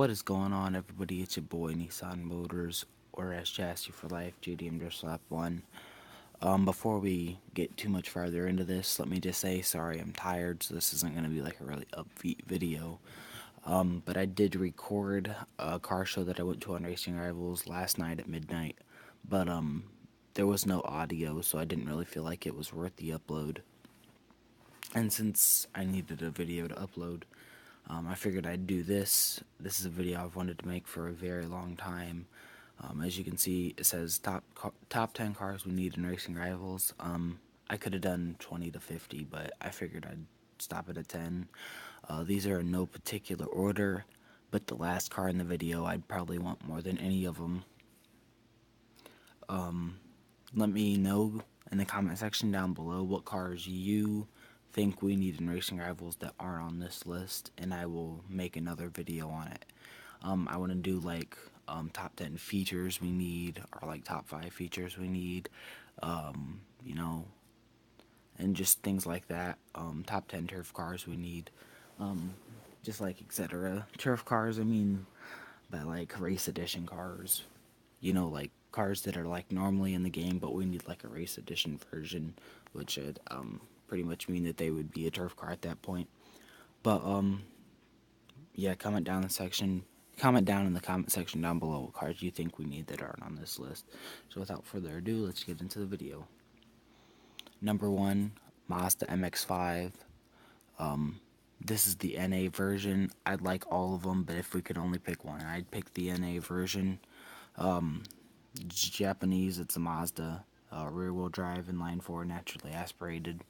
What is going on, everybody? It's your boy Nissan Motors, or as Chassis for Life, JDM just slap one. Before we get too much farther into this, let me just say sorry, I'm tired, so this isn't going to be like a really upbeat video. But I did record a car show that I went to on Racing Rivals last night at midnight, but there was no audio, so I didn't really feel like it was worth the upload. And since I needed a video to upload, I figured I'd do this. This is a video I've wanted to make for a very long time. As you can see, it says top 10 cars we need in Racing Rivals. I could have done 20 to 50, but I figured I'd stop it at 10. These are in no particular order, but the last car in the video I'd probably want more than any of them. Let me know in the comment section down below what cars you think we need in Racing Rivals that aren't on this list, and I will make another video on it. I want to do like top 10 features we need, or like top 5 features we need, you know, and just things like that. Top 10 turf cars we need, just like etc. Turf cars, I mean, by like race edition cars, like cars that are like normally in the game, but we need like a race edition version, which would pretty much mean that they would be a turf car at that point. But yeah, comment down in the comment section down below what cars you think we need that aren't on this list. So without further ado, let's get into the video. Number 1, Mazda MX-5. This is the NA version. I'd like all of them, but if we could only pick one, I'd pick the NA version. It's Japanese, it's a Mazda, rear-wheel drive, inline 4, naturally aspirated.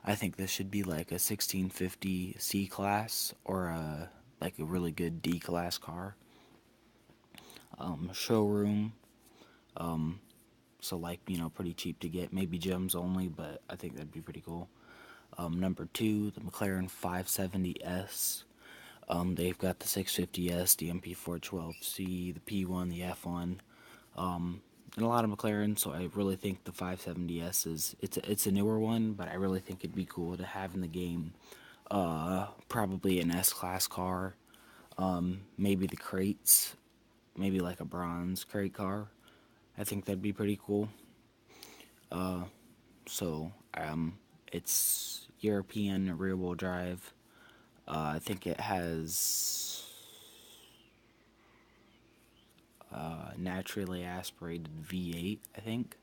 I think this should be like a 1650 C-Class or like a really good D-Class car. Showroom, so like, pretty cheap to get, maybe gems only, but I think that'd be pretty cool. Number 2, the McLaren 570S. They've got the 650S, the MP412C, the P1, the F1, and a lot of McLaren, so I really think the 570S it's a newer one, but I really think it'd be cool to have in the game. Probably an S-Class car, maybe the crates, maybe like a bronze crate car. I think that'd be pretty cool. So, it's European rear-wheel drive. I think it has naturally aspirated V8, I think.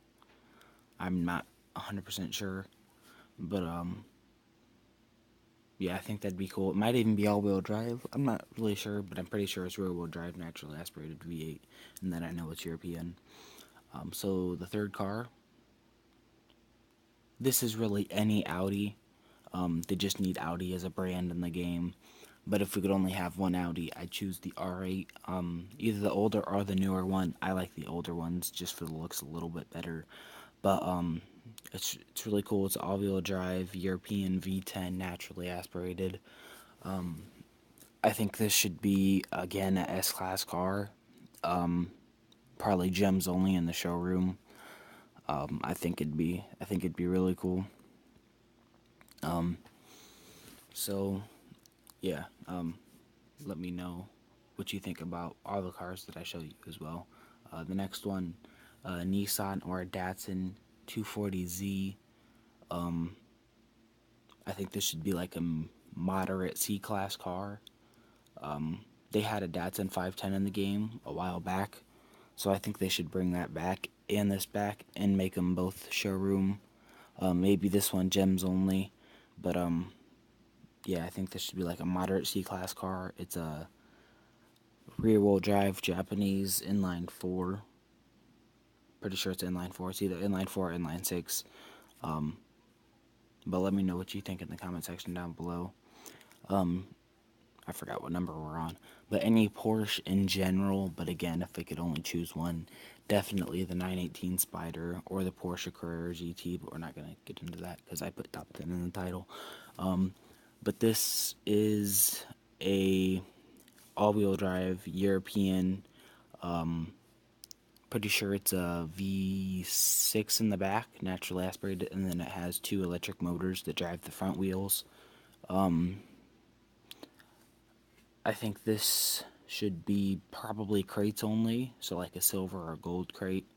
I'm not 100% sure, but yeah, I think that'd be cool. It might even be all-wheel drive. I'm not really sure, but I'm pretty sure it's rear-wheel drive, naturally aspirated V8, and then I know it's European. So the third car, this is really any Audi. They just need Audi as a brand in the game. But if we could only have one Audi, I'd choose the R8. Either the older or the newer one. I like the older ones just for the looks a little bit better. But it's really cool. It's all-wheel drive, European V10, naturally aspirated. I think this should be again a S-Class car. Probably gems only in the showroom. I think it'd be really cool. So yeah, let me know what you think about all the cars that I show you as well. The next one, Nissan or a Datsun 240Z. I think this should be like a moderate C-Class car. They had a Datsun 510 in the game a while back, so I think they should bring that back and this back and make them both showroom. Maybe this one gems only, but yeah, I think this should be like a moderate C-Class car. It's a rear-wheel drive Japanese inline 4. Pretty sure it's inline 4. It's either inline 4 or inline 6. But let me know what you think in the comment section down below. I forgot what number we're on. But any Porsche in general, but again, if I could only choose one, definitely the 918 Spider or the Porsche Carrera GT, but we're not going to get into that because I put top 10 in the title. But this is a all-wheel drive European, pretty sure it's a V6 in the back, naturally aspirated, and then it has 2 electric motors that drive the front wheels. I think this should be probably crates only, so like a silver or gold crate.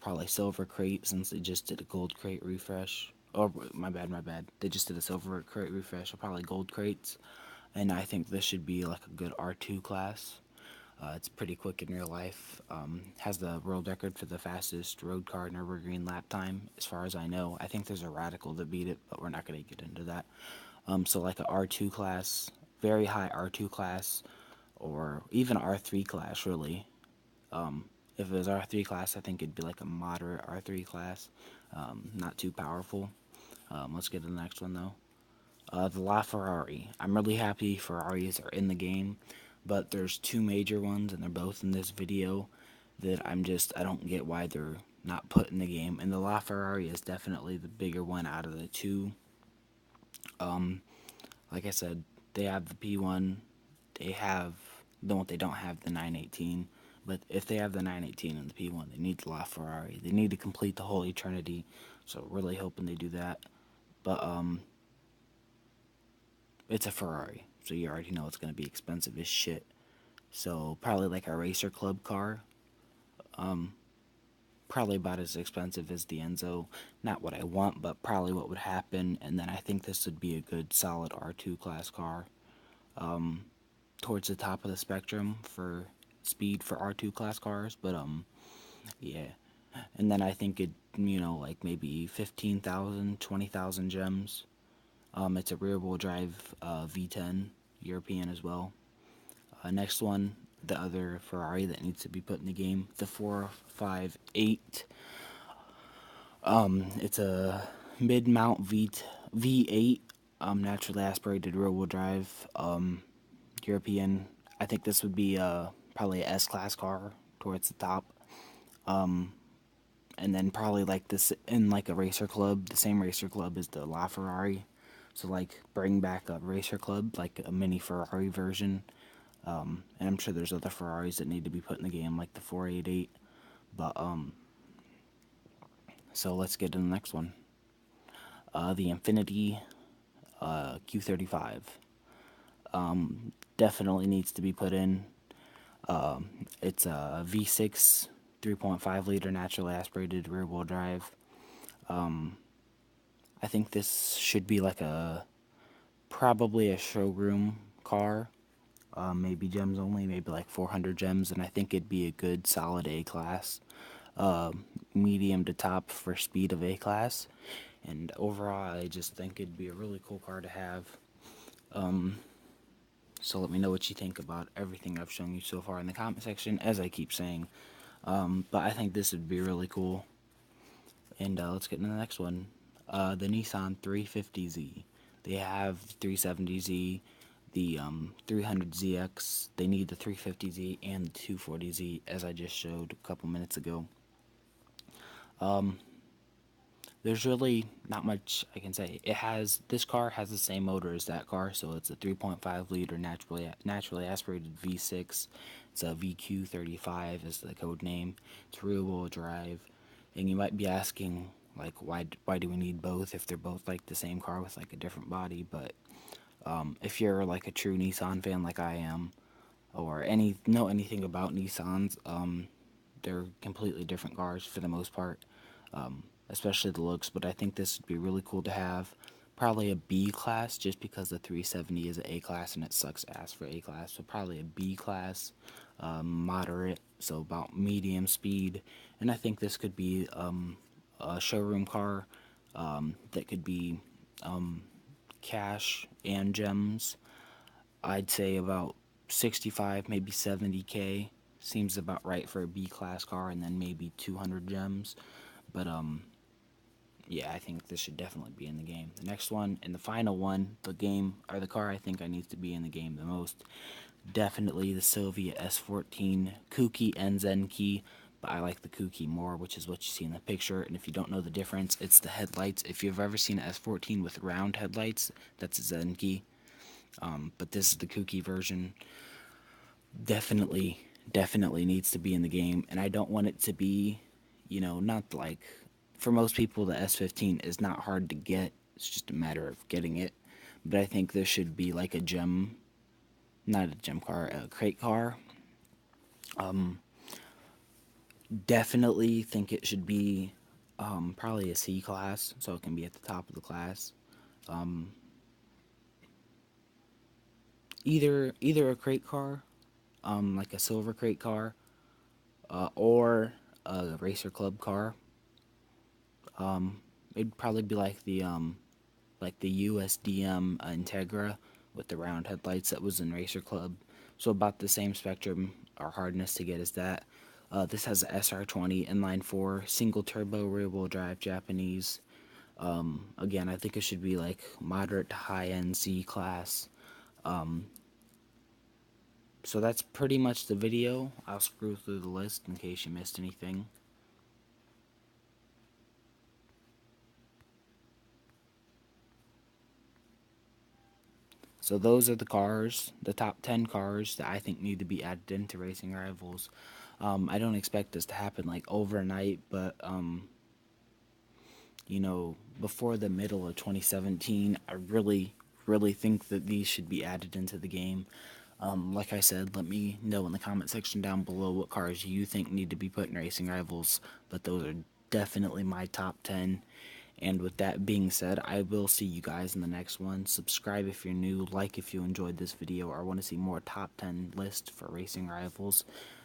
Probably silver crate since they just did a gold crate refresh. Oh, my bad. They just did a silver crate refresh, so probably gold crates. And I think this should be like a good R2 class. It's pretty quick in real life. Has the world record for the fastest road car Nürburgring lap time, as far as I know. I think there's a radical that beat it, but we're not going to get into that. So like a R2 class, very high R2 class, or even R3 class, really. If it was R3 class, I think it'd be like a moderate R3 class, not too powerful. Let's get to the next one though. The LaFerrari. I'm really happy Ferraris are in the game, but there's two major ones, and they're both in this video that I don't get why they're not put in the game. And the LaFerrari is definitely the bigger one out of the two. Like I said, they have the P1, they have they don't have the 918, but if they have the 918 and the P1, they need the LaFerrari. They need to complete the whole eternity. So really hoping they do that. But it's a Ferrari, so you already know it's going to be expensive as shit. So probably like a racer club car. Probably about as expensive as the Enzo. Not what I want, but probably what would happen. And then I think this would be a good solid R2 class car. Towards the top of the spectrum for speed for R2 class cars, but yeah. And then I think it, like maybe 15,000, 20,000 gems. It's a rear wheel drive V10 European as well. Next one, the other Ferrari that needs to be put in the game, the 458. It's a mid-mount V8, naturally aspirated rear wheel drive, European. I think this would be probably a S-class car towards the top. And then probably like this in like a racer club, the same racer club as the LaFerrari. So like bring back a racer club, like a mini Ferrari version. And I'm sure there's other Ferraris that need to be put in the game, like the 488. But so let's get to the next one. The Infinity Q35 definitely needs to be put in. It's a V6 3.5 liter naturally aspirated rear wheel drive. I think this should be like probably a showroom car. Maybe gems only, maybe like 400 gems, and I think it'd be a good solid A class. Medium to top for speed of A class. And overall, I just think it'd be a really cool car to have. So let me know what you think about everything I've shown you so far in the comment section, as I keep saying. But I think this would be really cool. And let's get into the next one. The Nissan 350Z. They have 370Z, the 300ZX. They need the 350Z and the 240Z, as I just showed a couple minutes ago. There's really not much I can say. This car has the same motor as that car, so it's a 3.5 liter naturally aspirated V6. It's a VQ35 is the code name. It's rear wheel drive, and you might be asking like why do we need both if they're both like the same car with like a different body? But if you're like a true Nissan fan like I am, or know anything about Nissans, they're completely different cars for the most part. Especially the looks, but I think this would be really cool to have. Probably a B class, just because the 370 is an A class and it sucks ass for A class. So probably a B class, moderate, so about medium speed. And I think this could be a showroom car that could be cash and gems. I'd say about 65, maybe 70K. Seems about right for a B class car, and then maybe 200 gems. But yeah, I think this should definitely be in the game. The next one and the final one, the car I think I needs to be in the game the most, definitely the Sylvia S14 Kuki and Zenki, but I like the Kuki more, which is what you see in the picture. And if you don't know the difference, it's the headlights. If you've ever seen an S14 with round headlights, that's a Zenki. But this is the Kuki version. Definitely needs to be in the game, and I don't want it to be, not like, for most people the S15 is not hard to get, it's just a matter of getting it. But I think there should be like a gem not a gem car, a crate car. Definitely think it should be probably a C class, so it can be at the top of the class. Either a crate car, like a silver crate car, or a racer club car. It'd probably be like the USDM Integra with the round headlights that was in Racer Club. So about the same spectrum or hardness to get as that. This has a SR20 inline 4 single turbo rear wheel drive Japanese. Again, I think it should be like moderate to high end C class. So that's pretty much the video. I'll screw through the list in case you missed anything. So those are the cars, the top 10 cars that I think need to be added into Racing Rivals. I don't expect this to happen like overnight, but before the middle of 2017, I really think that these should be added into the game. Like I said, let me know in the comment section down below what cars you think need to be put in Racing Rivals, but those are definitely my top 10. And with that being said, I will see you guys in the next one. Subscribe if you're new, like if you enjoyed this video or want to see more top 10 lists for Racing Rivals.